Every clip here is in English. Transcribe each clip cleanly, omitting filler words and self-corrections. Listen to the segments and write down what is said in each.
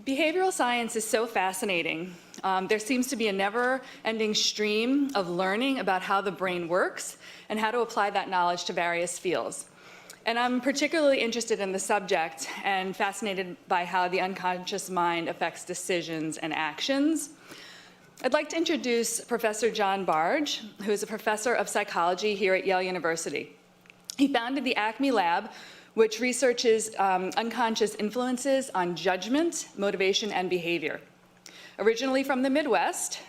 Behavioral science is so fascinating. There seems to be a never-ending stream of learning about how the brain works and how to apply that knowledge to various fields. And I'm particularly interested in the subject and fascinated by how the unconscious mind affects decisions and actions. I'd like to introduce Professor John Bargh, who is a professor of psychology here at Yale University. He founded the ACME Lab, which researches unconscious influences on judgment, motivation, and behavior. Originally from the Midwest,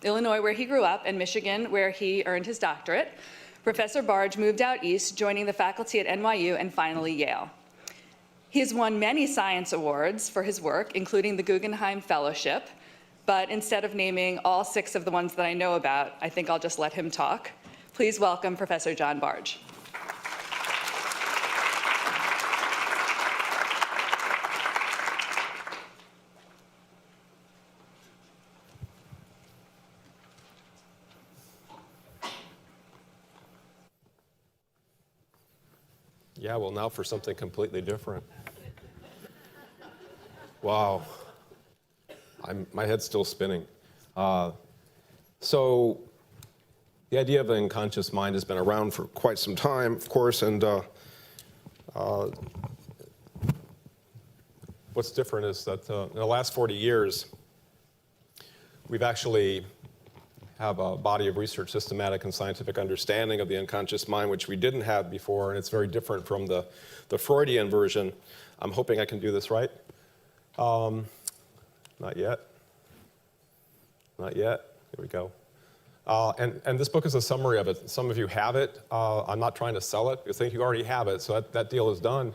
Illinois, where he grew up, and Michigan, where he earned his doctorate, Professor Bargh moved out east, joining the faculty at NYU and finally Yale. He has won many science awards for his work, including the Guggenheim Fellowship, but instead of naming all 6 of the ones that I know about, I think I'll just let him talk. Please welcome Professor John Bargh. Yeah, well, now for something completely different. Wow. My head's still spinning. So the idea of an unconscious mind has been around for quite some time, of course, and what's different is that in the last 40 years, we've actually have a body of research, systematic and scientific understanding of the unconscious mind, which we didn't have before, and it's very different from the Freudian version. I'm hoping I can do this right. Not yet. Not yet. Here we go. And this book is a summary of it. Some of you have it. I'm not trying to sell it. I think you already have it, so that deal is done.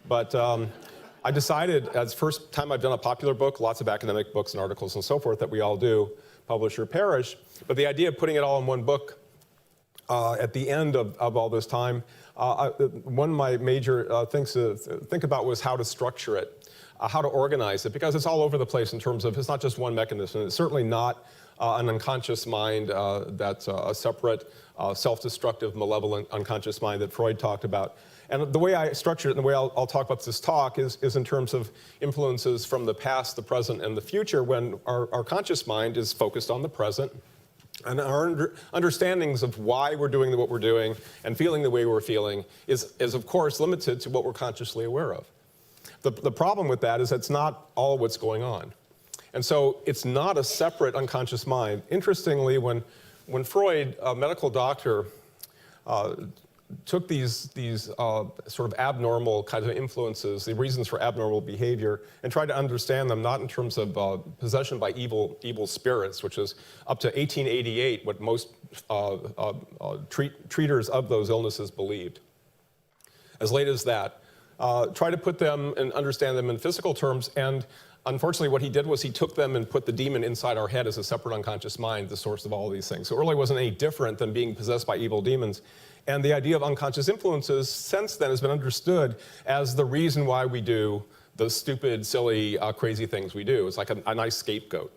But I decided, as first time I've done a popular book, lots of academic books and articles and so forth that we all do, publish or perish, but the idea of putting it all in one book at the end of all this time, one of my major things to think about was how to structure it, how to organize it, because it's all over the place in terms of, it's not just one mechanism. It's certainly not an unconscious mind that's a separate, self-destructive, malevolent unconscious mind that Freud talked about. And the way I structure it and the way I'll talk about this talk is in terms of influences from the past, the present, and the future, when our conscious mind is focused on the present. And our understandings of why we're doing what we're doing and feeling the way we're feeling is of course limited to what we're consciously aware of. The problem with that is it's not all what's going on. And so it's not a separate unconscious mind. Interestingly, when Freud, a medical doctor, took these sort of abnormal kinds of influences, the reasons for abnormal behavior, and tried to understand them not in terms of possession by evil spirits, which is up to 1888 what most treaters of those illnesses believed. As late as that, try to put them and understand them in physical terms, and unfortunately what he did was he took them and put the demon inside our head as a separate unconscious mind, the source of all of these things. So it really wasn't any different than being possessed by evil demons. And the idea of unconscious influences since then has been understood as the reason why we do the stupid, silly, crazy things we do. It's like a nice scapegoat.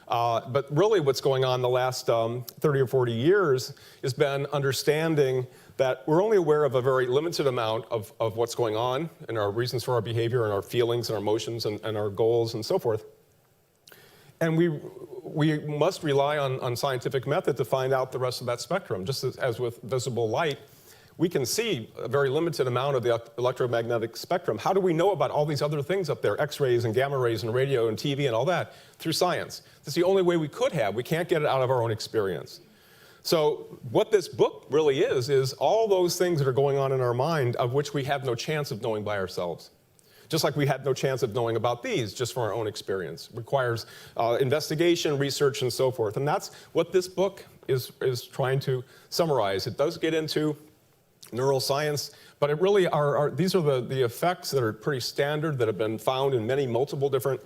But really what's going on the last 30 or 40 years has been understanding that we're only aware of a very limited amount of what's going on and our reasons for our behavior and our feelings and our emotions and our goals and so forth. And we must rely on scientific method to find out the rest of that spectrum. Just as with visible light, we can see a very limited amount of the electromagnetic spectrum. How do we know about all these other things up there, X-rays and gamma rays and radio and TV and all that? Through science. That's the only way we could have. We can't get it out of our own experience. So what this book really is all those things that are going on in our mind of which we have no chance of knowing by ourselves. Just like we had no chance of knowing about these just from our own experience. It requires investigation, research, and so forth. And that's what this book is trying to summarize. It does get into neuroscience, but it really these are the effects that are pretty standard that have been found in many multiple different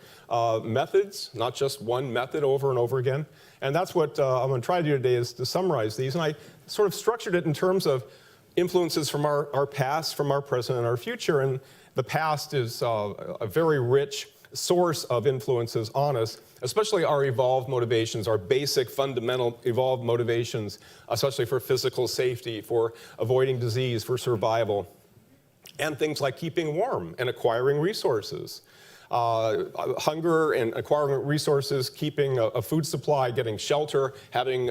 methods, not just one method over and over again. And that's what I'm going to try to do today, is to summarize these. And I sort of structured it in terms of influences from our past, from our present, and our future. And the past is a very rich source of influences on us, especially our evolved motivations, our basic fundamental evolved motivations, especially for physical safety, for avoiding disease, for survival, and things like keeping warm and acquiring resources. hunger and acquiring resources, keeping a food supply, getting shelter, having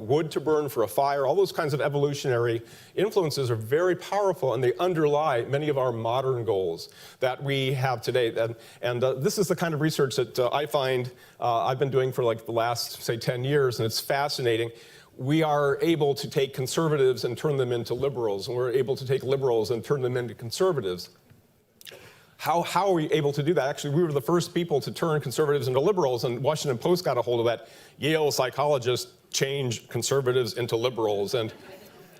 wood to burn for a fire, all those kinds of evolutionary influences are very powerful, and they underlie many of our modern goals that we have today. And this is the kind of research that I find I've been doing for like the last, say, 10 years, and it's fascinating. We are able to take conservatives and turn them into liberals, and we're able to take liberals and turn them into conservatives. How are we able to do that? Actually, we were the first people to turn conservatives into liberals, and Washington Post got a hold of that. Yale psychologists change conservatives into liberals, and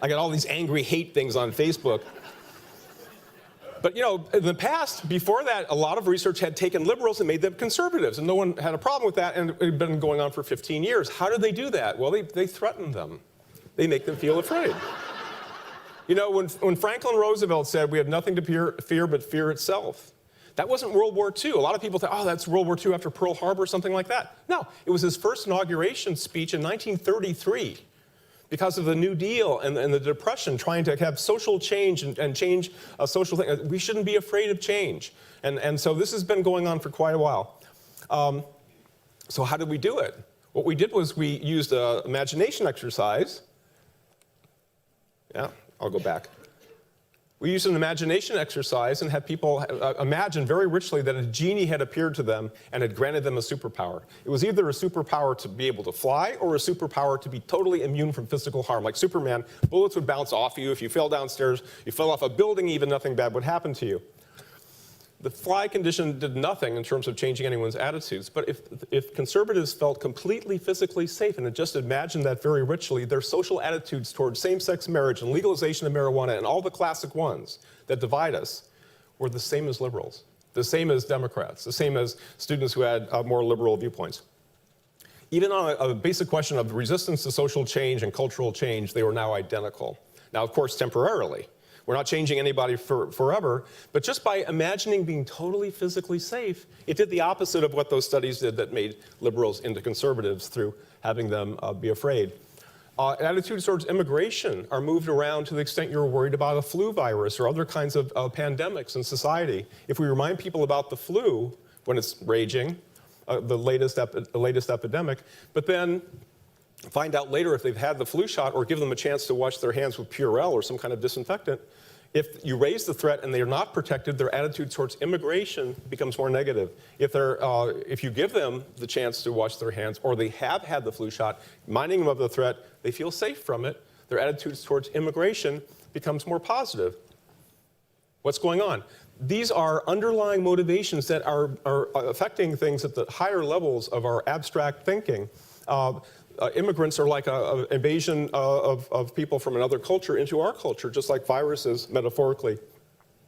I got all these angry hate things on Facebook. But, you know, in the past, before that, a lot of research had taken liberals and made them conservatives, and no one had a problem with that, and it had been going on for 15 years. How did they do that? Well, they threaten them. They make them feel afraid. You know, when Franklin Roosevelt said we have nothing to fear but fear itself, that wasn't World War II. A lot of people think, oh, that's World War II after Pearl Harbor or something like that. No, it was his first inauguration speech in 1933 because of the New Deal and the Depression, trying to have social change and change a social thing. We shouldn't be afraid of change. And so this has been going on for quite a while. So how did we do it? What we did was we used an imagination exercise. Yeah, I'll go back. We used an imagination exercise and had people imagine very richly that a genie had appeared to them and had granted them a superpower. It was either a superpower to be able to fly or a superpower to be totally immune from physical harm. Like Superman, bullets would bounce off you. If you fell downstairs, you fell off a building, even nothing bad would happen to you. The fly condition did nothing in terms of changing anyone's attitudes, but if conservatives felt completely physically safe and had just imagined that very richly, their social attitudes towards same-sex marriage and legalization of marijuana and all the classic ones that divide us were the same as liberals, the same as Democrats, the same as students who had more liberal viewpoints. Even on a basic question of resistance to social change and cultural change, they were now identical. Now, of course, temporarily. We're not changing anybody forever, but just by imagining being totally physically safe, it did the opposite of what those studies did that made liberals into conservatives through having them be afraid. Attitudes towards immigration are moved around to the extent you're worried about a flu virus or other kinds of pandemics in society. If we remind people about the flu when it's raging, the latest epidemic, but then find out later if they've had the flu shot or give them a chance to wash their hands with Purell or some kind of disinfectant. If you raise the threat and they're not protected, their attitude towards immigration becomes more negative. If you give them the chance to wash their hands or they have had the flu shot, reminding them of the threat, they feel safe from it, their attitudes towards immigration becomes more positive. What's going on? These are underlying motivations that are affecting things at the higher levels of our abstract thinking. Immigrants are like an invasion of people from another culture into our culture, just like viruses, metaphorically,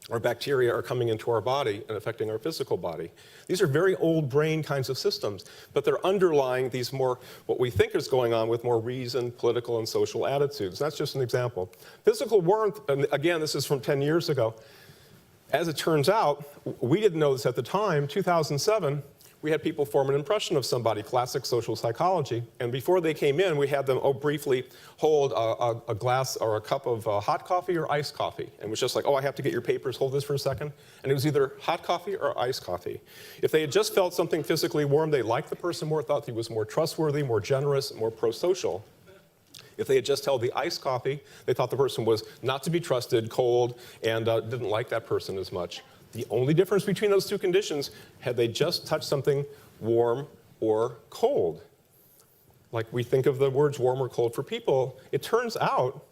or bacteria are coming into our body and affecting our physical body. These are very old brain kinds of systems, but they're underlying these more, what we think is going on with more reasoned political and social attitudes. That's just an example. Physical warmth, and again, this is from 10 years ago. As it turns out, we didn't know this at the time, 2007, we had people form an impression of somebody, classic social psychology. And before they came in, we had them briefly hold a glass or a cup of hot coffee or iced coffee. And it was just like, oh, I have to get your papers, hold this for a second. And it was either hot coffee or iced coffee. If they had just felt something physically warm, they liked the person more, thought he was more trustworthy, more generous, more pro-social. If they had just held the iced coffee, they thought the person was not to be trusted, cold, and didn't like that person as much. The only difference between those two conditions, had they just touched something warm or cold. Like we think of the words warm or cold for people, it turns out,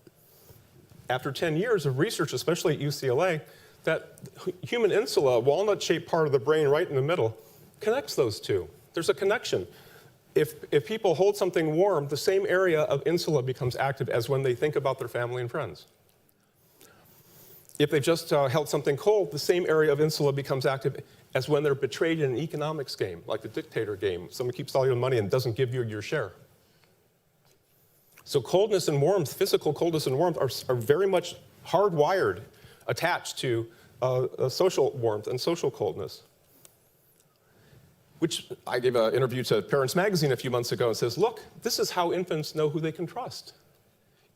after 10 years of research, especially at UCLA, that human insula, a walnut-shaped part of the brain right in the middle, connects those two. There's a connection. If people hold something warm, the same area of insula becomes active as when they think about their family and friends. If they've just held something cold, the same area of insula becomes active as when they're betrayed in an economics game, like the dictator game. Someone keeps all your money and doesn't give you your share. So coldness and warmth, physical coldness and warmth, are very much hardwired, attached to social warmth and social coldness. Which I gave an interview to Parents Magazine a few months ago and says, look, this is how infants know who they can trust.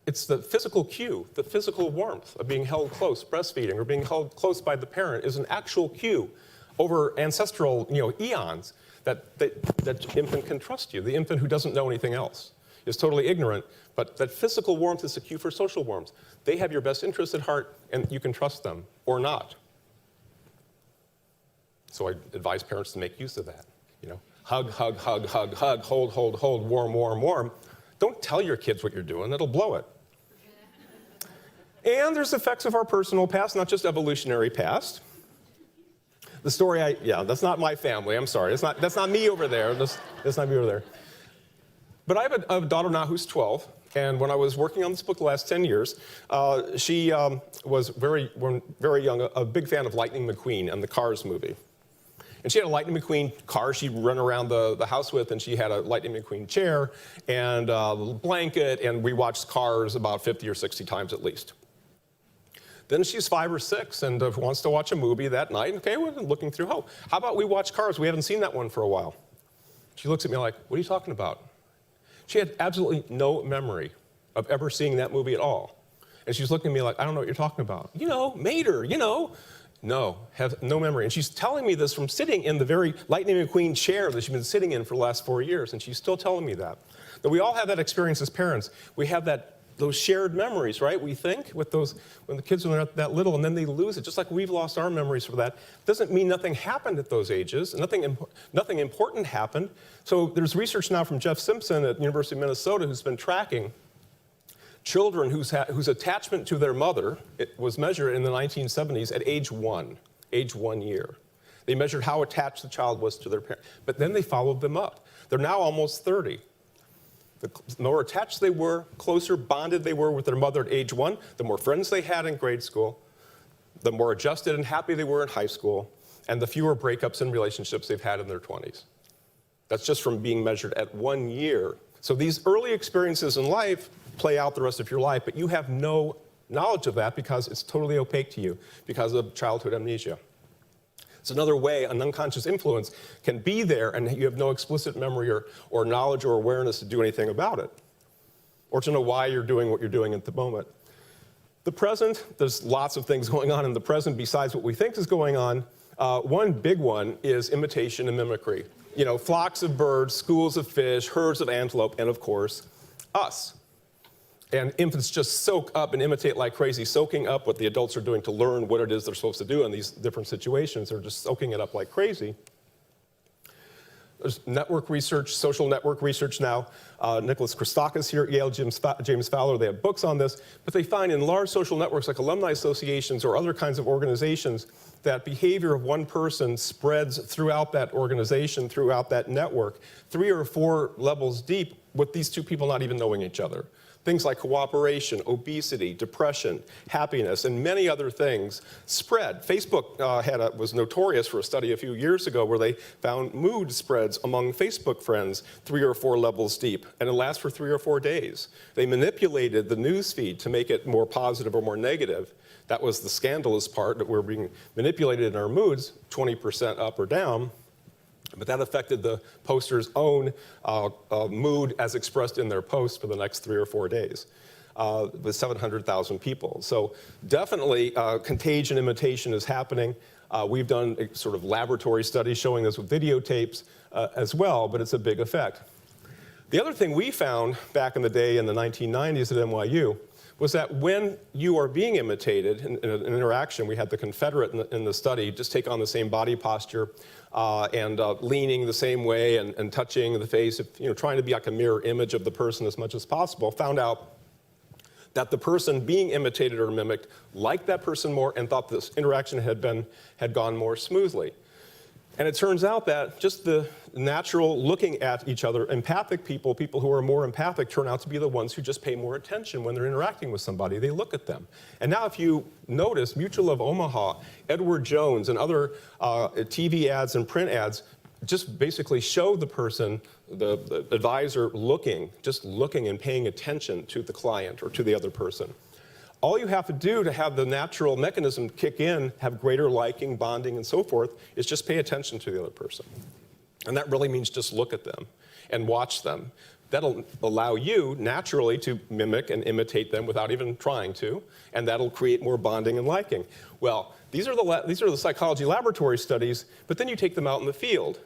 It's the physical cue, the physical warmth of being held close, breastfeeding, or being held close by the parent is an actual cue over ancestral eons that infant can trust you. The infant who doesn't know anything else is totally ignorant, but that physical warmth is the cue for social warmth. They have your best interest at heart, and you can trust them, or not. So I advise parents to make use of that. Hug, hug, hug, hug, hug, hold, hold, hold, warm, warm, warm. Don't tell your kids what you're doing, it'll blow it. And there's effects of our personal past, not just evolutionary past. The story that's not my family, I'm sorry. That's not me over there. That's not me over there. But I have a daughter now who's 12, and when I was working on this book the last 10 years, she was very young, a big fan of Lightning McQueen and the Cars movie. And she had a Lightning McQueen car she'd run around the house with, and she had a Lightning McQueen chair and a little blanket, and we watched Cars about 50 or 60 times at least. Then she's 5 or 6 and wants to watch a movie that night. Okay, we're looking through, how about we watch Cars? We haven't seen that one for a while. She looks at me like, what are you talking about? She had absolutely no memory of ever seeing that movie at all. And she's looking at me like, I don't know what you're talking about. Mater, No, have no memory. And she's telling me this from sitting in the very Lightning McQueen chair that she's been sitting in for the last 4 years, and she's still telling me that. But we all have that experience as parents. We have those shared memories, right? We think with those, when the kids are that little, and then they lose it, just like we've lost our memories for that. Doesn't mean nothing happened at those ages, nothing important happened. So there's research now from Jeff Simpson at the University of Minnesota who's been tracking children whose attachment to their mother was measured in the 1970s at age 1 year. They measured how attached the child was to their parent, but then they followed them up. They're now almost 30. The more attached they were, closer bonded they were with their mother at age 1, the more friends they had in grade school, the more adjusted and happy they were in high school, and the fewer breakups in relationships they've had in their 20s. That's just from being measured at 1 year. So these early experiences in life play out the rest of your life, but you have no knowledge of that because it's totally opaque to you because of childhood amnesia. It's another way an unconscious influence can be there and you have no explicit memory or knowledge or awareness to do anything about it, or to know why you're doing what you're doing at the moment. The present, there's lots of things going on in the present besides what we think is going on. One big one is imitation and mimicry. Flocks of birds, schools of fish, herds of antelope, and of course, us. And infants just soak up and imitate like crazy, soaking up what the adults are doing to learn what it is they're supposed to do in these different situations. They're just soaking it up like crazy. There's network research, social network research now. Nicholas Christakis here at Yale, James Fowler, they have books on this. But they find in large social networks like alumni associations or other kinds of organizations that behavior of one person spreads throughout that organization, throughout that network, 3 or 4 levels deep with these two people not even knowing each other. Things like cooperation, obesity, depression, happiness, and many other things spread. Facebook was notorious for a study a few years ago where they found mood spreads among Facebook friends 3 or 4 levels deep, and it lasts for 3 or 4 days. They manipulated the news feed to make it more positive or more negative. That was the scandalous part, that we're being manipulated in our moods, 20% up or down. But that affected the poster's own mood as expressed in their post for the next 3 or 4 days with 700,000 people. So definitely contagion imitation is happening. We've done a sort of laboratory studies showing this with videotapes as well, but it's a big effect. The other thing we found back in the day in the 1990s at NYU was that when you are being imitated in an interaction, we had the Confederate in the study just take on the same body posture and leaning the same way and touching the face, trying to be like a mirror image of the person as much as possible, found out that the person being imitated or mimicked liked that person more and thought this interaction had gone more smoothly. And it turns out that just the natural looking at each other, empathic people who are more empathic turn out to be the ones who just pay more attention when they're interacting with somebody. They look at them. And now if you notice, Mutual of Omaha, Edward Jones, and other TV ads and print ads just basically show the person, the advisor, just looking and paying attention to the client or to the other person. All you have to do to have the natural mechanism kick in, have greater liking, bonding, and so forth, is just pay attention to the other person. And that really means just look at them and watch them. That'll allow you naturally to mimic and imitate them without even trying to, and that'll create more bonding and liking. Well, these are the psychology laboratory studies, but then you take them out in the field.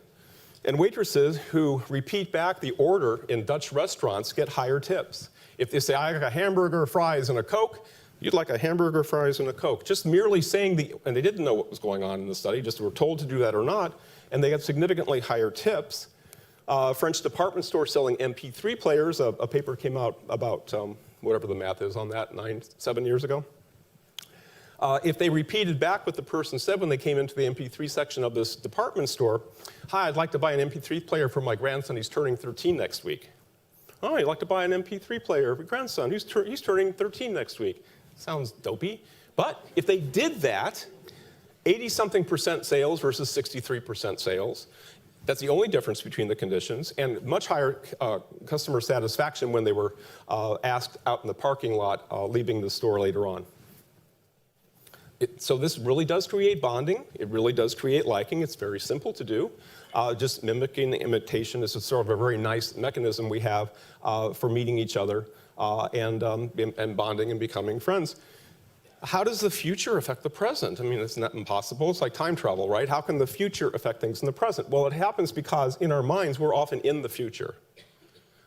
And waitresses who repeat back the order in Dutch restaurants get higher tips. If they say, I like a hamburger, fries, and a Coke, you'd like a hamburger, fries, and a Coke. Just merely saying and they didn't know what was going on in the study, just were told to do that or not, and they got significantly higher tips. French department store selling MP3 players, a paper came out about whatever the math is on that, 7 years ago. If they repeated back what the person said when they came into the MP3 section of this department store, hi, I'd like to buy an MP3 player for my grandson, he's turning 13 next week. Oh, you'd like to buy an MP3 player for your grandson, he's turning 13 next week. Sounds dopey. But if they did that, 80-something% sales versus 63% sales. That's the only difference between the conditions, and much higher customer satisfaction when they were asked out in the parking lot leaving the store later on. So this really does create bonding. It really does create liking. It's very simple to do. Just mimicking imitation is sort of a very nice mechanism we have for meeting each other and bonding and becoming friends. How does the future affect the present? I mean, it's not impossible. It's like time travel, right? How can the future affect things in the present? Well, it happens because in our minds, we're often in the future.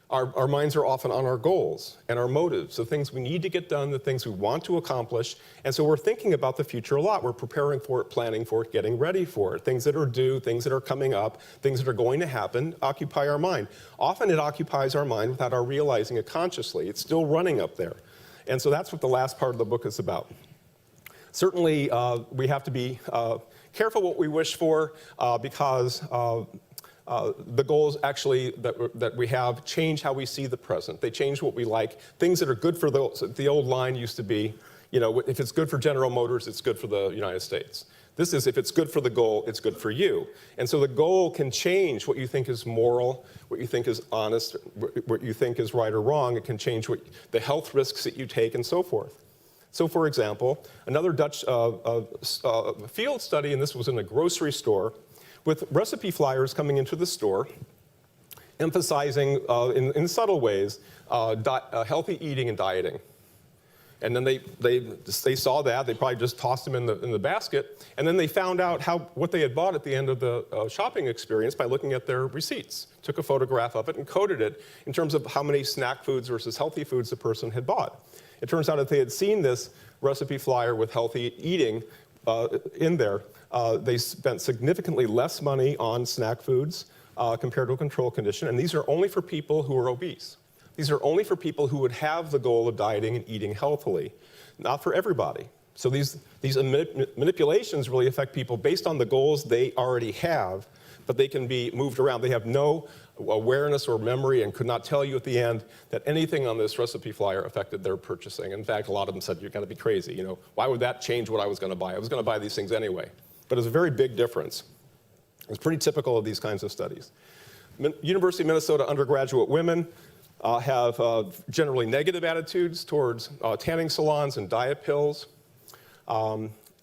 Our minds are often on our goals and our motives, the things we need to get done, the things we want to accomplish. And so we're thinking about the future a lot. We're preparing for it, planning for it, getting ready for it. Things that are due, things that are coming up, things that are going to happen occupy our mind. Often it occupies our mind without our realizing it consciously. It's still running up there. And so that's what the last part of the book is about. Certainly, we have to be careful what we wish for because the goals actually that we have change how we see the present. They change what we like. Things that are good for the old line used to be, you know, if it's good for General Motors, it's good for the United States. This is, if it's good for the goal, it's good for you. And so the goal can change what you think is moral, what you think is honest, what you think is right or wrong. It can change the health risks that you take and so forth. So for example, another Dutch field study, and this was in a grocery store, with recipe flyers coming into the store, emphasizing in subtle ways healthy eating and dieting. And then they saw that, they probably just tossed them in the basket, and then they found out what they had bought at the end of the shopping experience by looking at their receipts. Took a photograph of it and coded it in terms of how many snack foods versus healthy foods the person had bought. It turns out if they had seen this recipe flyer with healthy eating in there, they spent significantly less money on snack foods compared to a control condition, and these are only for people who are obese. These are only for people who would have the goal of dieting and eating healthily, not for everybody. So these manipulations really affect people based on the goals they already have, but they can be moved around. They have no awareness or memory and could not tell you at the end that anything on this recipe flyer affected their purchasing. In fact, a lot of them said, you've got to be crazy. You know, why would that change what I was going to buy? I was going to buy these things anyway. But it's a very big difference. It's pretty typical of these kinds of studies. University of Minnesota undergraduate women have generally negative attitudes towards tanning salons and diet pills,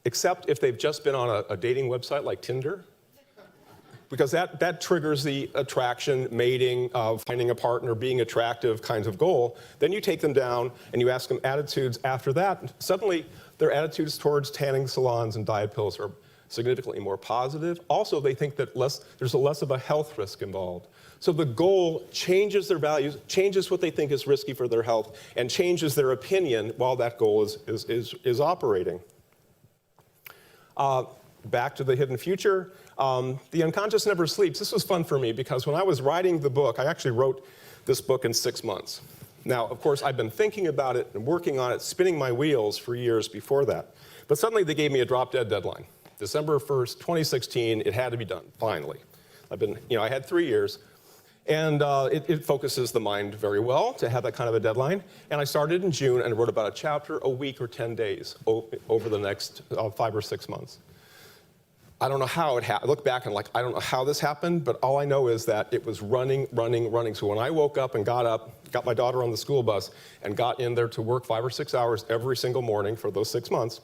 except if they've just been on a dating website like Tinder, because that triggers the attraction, mating, finding a partner, being attractive kinds of goal. Then you take them down and you ask them attitudes after that. Suddenly, their attitudes towards tanning salons and diet pills are significantly more positive. Also, they think that there's less of a health risk involved. So the goal changes their values, changes what they think is risky for their health, and changes their opinion while that goal is operating. Back to the hidden future. The unconscious never sleeps. This was fun for me because when I was writing the book, I actually wrote this book in 6 months. Now, of course, I've been thinking about it and working on it, spinning my wheels for years before that. But suddenly they gave me a drop-dead deadline. December 1st, 2016, it had to be done, finally. I had 3 years. And it focuses the mind very well to have that kind of a deadline. And I started in June and wrote about a chapter a week or 10 days over the next 5 or 6 months. I don't know how it happened. I look back and I don't know how this happened, but all I know is that it was running. So when I woke up and got my daughter on the school bus and got in there to work 5 or 6 hours every single morning for those 6 months,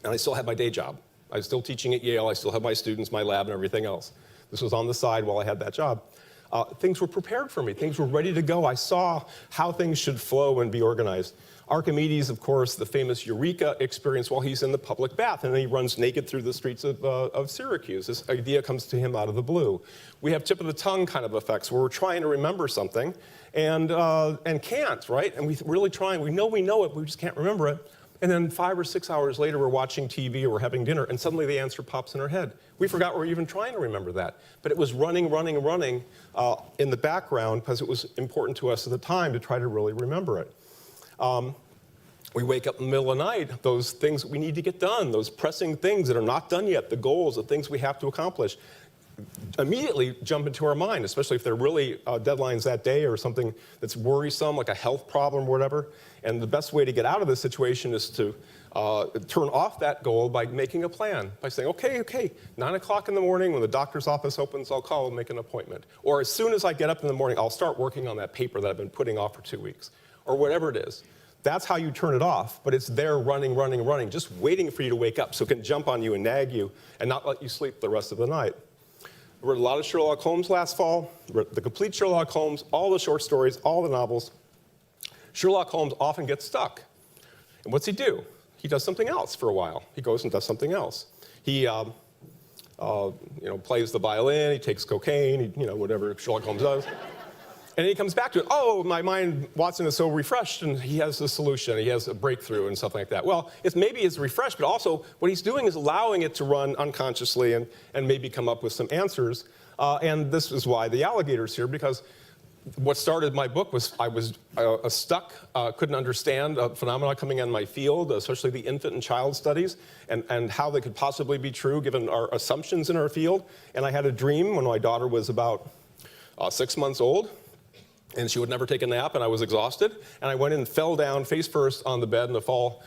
and I still had my day job. I was still teaching at Yale. I still had my students, my lab, and everything else. This was on the side while I had that job. Things were prepared for me. Things were ready to go. I saw how things should flow and be organized. Archimedes, of course, the famous Eureka experience while he's in the public bath, and then he runs naked through the streets of Syracuse. This idea comes to him out of the blue. We have tip of the tongue kind of effects where we're trying to remember something and can't, right? And we're really trying. We know it, but we just can't remember it. And then 5 or 6 hours later, we're watching TV or we're having dinner, and suddenly the answer pops in our head. We forgot we were even trying to remember that. But it was running in the background because it was important to us at the time to try to really remember it. We wake up in the middle of the night, those things that we need to get done, those pressing things that are not done yet, the goals, the things we have to accomplish, immediately jump into our mind, especially if they're really deadlines that day or something that's worrisome, like a health problem or whatever. And the best way to get out of this situation is to turn off that goal by making a plan, by saying, okay, 9 o'clock in the morning when the doctor's office opens, I'll call and make an appointment. Or as soon as I get up in the morning, I'll start working on that paper that I've been putting off for 2 weeks, or whatever it is. That's how you turn it off, but it's there running, just waiting for you to wake up so it can jump on you and nag you and not let you sleep the rest of the night. I read a lot of Sherlock Holmes last fall, read the complete Sherlock Holmes, all the short stories, all the novels. Sherlock Holmes often gets stuck. And what's he do? He does something else for a while. He goes and does something else. He plays the violin, he takes cocaine, whatever Sherlock Holmes does. And he comes back to it. Oh, my mind, Watson is so refreshed, and he has a solution. He has a breakthrough and stuff like that. Well, maybe it's refreshed, but also what he's doing is allowing it to run unconsciously and maybe come up with some answers. And this is why the alligator's here, because what started my book was I was stuck, couldn't understand a phenomenon coming in my field, especially the infant and child studies, and how they could possibly be true given our assumptions in our field. And I had a dream when my daughter was about 6 months old. And she would never take a nap, and I was exhausted. And I went in and fell down face first on the bed in the fall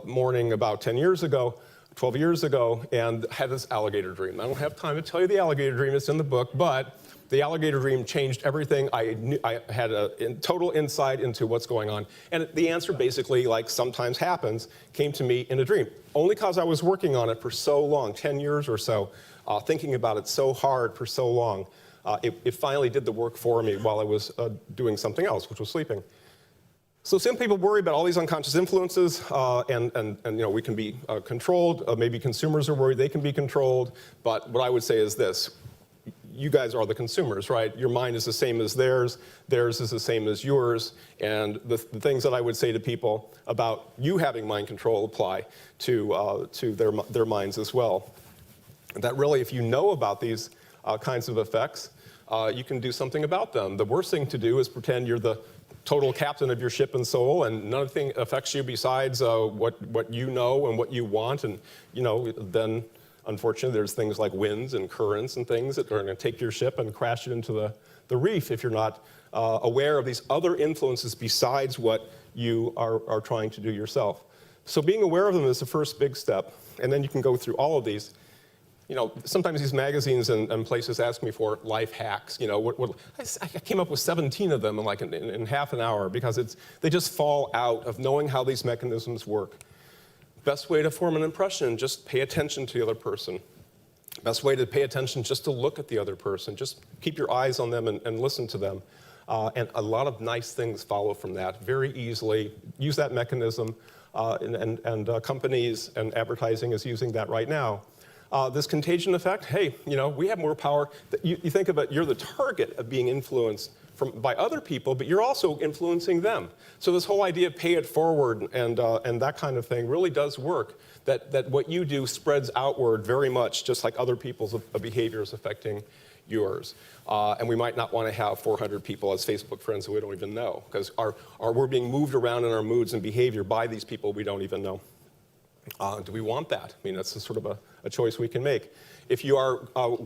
morning about 12 years ago, and had this alligator dream. I don't have time to tell you the alligator dream, it's in the book, but the alligator dream changed everything. I had a total insight into what's going on. And the answer basically, like sometimes happens, came to me in a dream. Only because I was working on it for so long, 10 years or so, thinking about it so hard for so long. It finally did the work for me while I was doing something else, which was sleeping. So some people worry about all these unconscious influences, and we can be controlled. Maybe consumers are worried they can be controlled. But what I would say is this. You guys are the consumers, right? Your mind is the same as theirs. Theirs is the same as yours. And the things that I would say to people about you having mind control apply to their minds as well. That really, if you know about these kinds of effects, you can do something about them. The worst thing to do is pretend you're the total captain of your ship and soul, and nothing affects you besides what you know and what you want. And then unfortunately there's things like winds and currents and things that are going to take your ship and crash it into the reef if you're not aware of these other influences besides what you are trying to do yourself. So being aware of them is the first big step, and then you can go through all of these. Sometimes these magazines and places ask me for life hacks. I came up with 17 of them in half an hour because they just fall out of knowing how these mechanisms work. Best way to form an impression, just pay attention to the other person. Best way to pay attention, just to look at the other person. Just keep your eyes on them and listen to them. And a lot of nice things follow from that very easily. Use that mechanism, and companies and advertising is using that right now. This contagion effect, hey, we have more power. You think of it, you're the target of being influenced by other people, but you're also influencing them. So this whole idea of pay it forward and that kind of thing really does work, that what you do spreads outward very much, just like other people's behaviors affecting yours. And we might not want to have 400 people as Facebook friends that we don't even know, because we're being moved around in our moods and behavior by these people we don't even know. Do we want that? I mean, that's sort of a choice we can make. If you are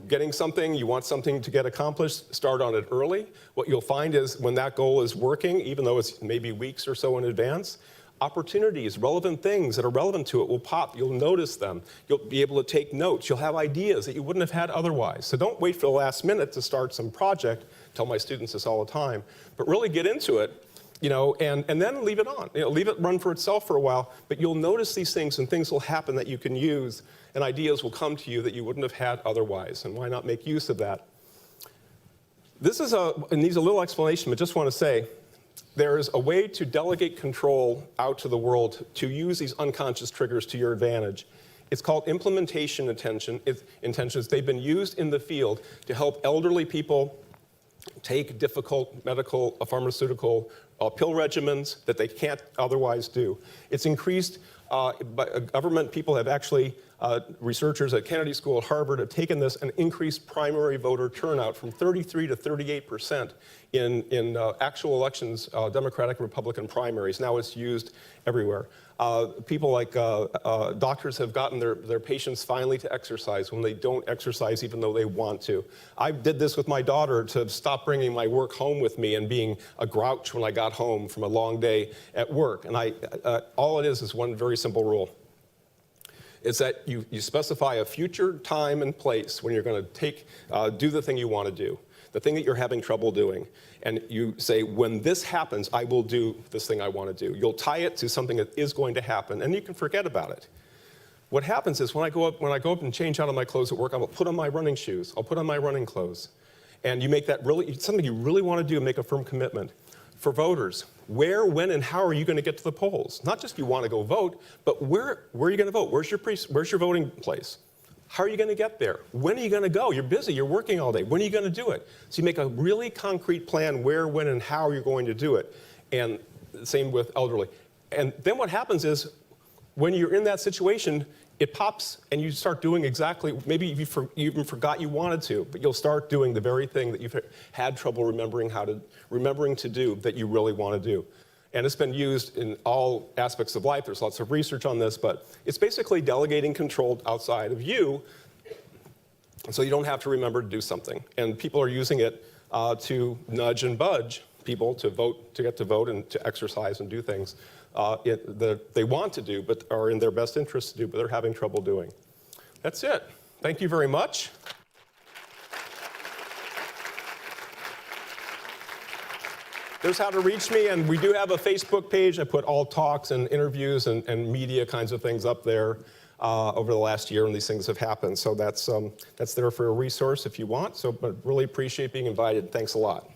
getting something, you want something to get accomplished, start on it early. What you'll find is when that goal is working, even though it's maybe weeks or so in advance, opportunities, relevant things that are relevant to it will pop. You'll notice them. You'll be able to take notes. You'll have ideas that you wouldn't have had otherwise. So don't wait for the last minute to start some project. I tell my students this all the time. But really get into it and then leave it on. Leave it run for itself for a while, but you'll notice these things and things will happen that you can use and ideas will come to you that you wouldn't have had otherwise. And why not make use of that? It needs a little explanation, but just want to say, there is a way to delegate control out to the world to use these unconscious triggers to your advantage. It's called implementation intentions. They've been used in the field to help elderly people take difficult medical, pharmaceutical pill regimens that they can't otherwise do. It's increased, government people have actually, researchers at Kennedy School at Harvard have taken this and increased primary voter turnout from 33 to 38% in actual elections, Democratic and Republican primaries. Now it's used everywhere. People like doctors have gotten their patients finally to exercise when they don't exercise even though they want to. I did this with my daughter to stop bringing my work home with me and being a grouch when I got home from a long day at work. And all it is one very simple rule. It's that you specify a future time and place when you're going to do the thing you want to do, the thing that you're having trouble doing. And you say, when this happens, I will do this thing I want to do. You'll tie it to something that is going to happen, and you can forget about it. What happens is when I go up and change out of my clothes at work, I'll put on my running shoes. I'll put on my running clothes. And you make that something you really want to do and make a firm commitment. For voters, where, when, and how are you going to get to the polls? Not just you want to go vote, but where are you going to vote? Where's your voting place? How are you going to get there? When are you going to go? You're busy, you're working all day. When are you going to do it? So you make a really concrete plan where, when, and how you're going to do it. And same with elderly. And then what happens is when you're in that situation, it pops and you start doing exactly, maybe you even forgot you wanted to, but you'll start doing the very thing that you've had trouble remembering to do that you really want to do. And it's been used in all aspects of life. There's lots of research on this, but it's basically delegating control outside of you so you don't have to remember to do something. And people are using it to nudge and budge people to vote, to get to vote and to exercise and do things that they want to do, but are in their best interest to do, but they're having trouble doing. That's it. Thank you very much. There's how to reach me, and we do have a Facebook page. I put all talks and interviews and media kinds of things up there over the last year, and these things have happened. So that's there for a resource if you want. But really appreciate being invited. Thanks a lot.